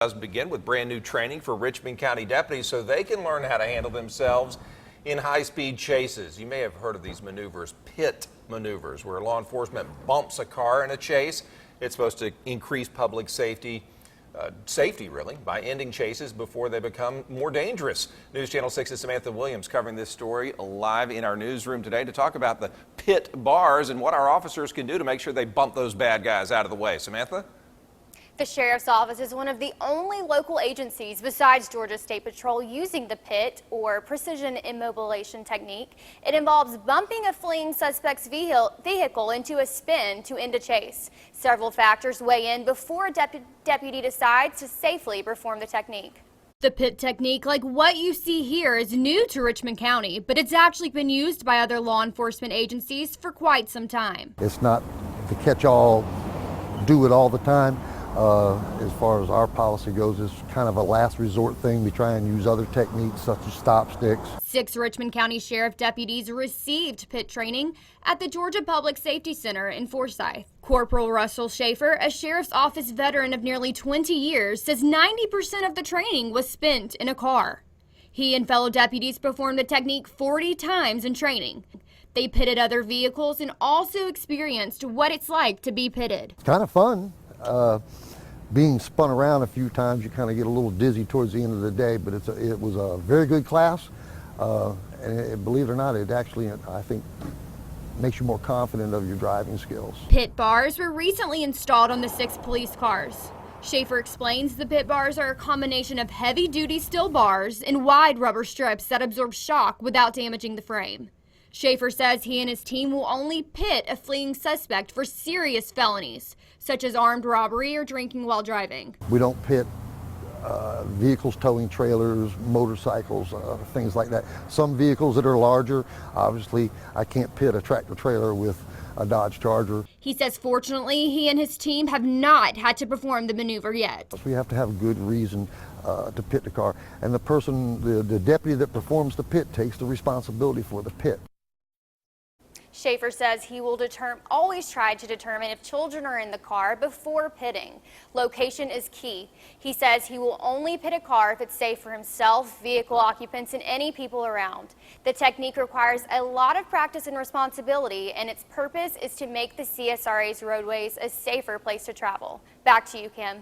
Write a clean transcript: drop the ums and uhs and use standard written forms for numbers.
Does begin with brand new training for Richmond County deputies so they can learn how to handle themselves in high-speed chases. You may have heard of these maneuvers, P.I.T. maneuvers, where law enforcement bumps a car in a chase. It's supposed to increase public safety really, by ending chases before they become more dangerous. News Channel 6's Samantha Williams covering this story live in our newsroom today to talk about the P.I.T. bars and what our officers can do to make sure they bump those bad guys out of the way. Samantha? The Sheriff's Office is one of the only local agencies besides Georgia State Patrol using the P.I.T. or precision immobilization technique. It involves bumping a fleeing suspect's vehicle into a spin to end a chase. Several factors weigh in before a deputy decides to safely perform the technique. The P.I.T. technique, like what you see here, is new to Richmond County, but it's actually been used by other law enforcement agencies for quite some time. It's not the catch-all, do it all the time. As far as our policy goes, it's kind of a last resort thing. We try and use other techniques such as stop sticks. 6 Richmond County Sheriff deputies received P.I.T. training at the Georgia Public Safety Center in Forsyth. Corporal Russell Schaefer, a Sheriff's Office veteran of nearly 20 years, says 90% of the training was spent in a car. He and fellow deputies performed the technique 40 times in training. They pitted other vehicles and also experienced what it's like to be pitted. It's kind of fun. Being spun around a few times, you kind of get a little dizzy towards the end of the day, but it was a very good class, and believe it or not, it actually, I think, makes you more confident of your driving skills. P.I.T. bars were recently installed on the 6 police cars. Schaefer explains the P.I.T. bars are a combination of heavy-duty steel bars and wide rubber strips that absorb shock without damaging the frame. Schaefer says he and his team will only pit a fleeing suspect for serious felonies, such as armed robbery or drinking while driving. We don't pit vehicles towing trailers, motorcycles, things like that. Some vehicles that are larger, obviously I can't pit a tractor trailer with a Dodge Charger. He says fortunately he and his team have not had to perform the maneuver yet. We have to have a good reason to pit the car, and the deputy that performs the pit takes the responsibility for the pit. Schaefer says he will always try to determine if children are in the car before pitting. Location is key. He says he will only pit a car if it's safe for himself, vehicle occupants, and any people around. The technique requires a lot of practice and responsibility, and its purpose is to make the CSRA's roadways a safer place to travel. Back to you, Kim.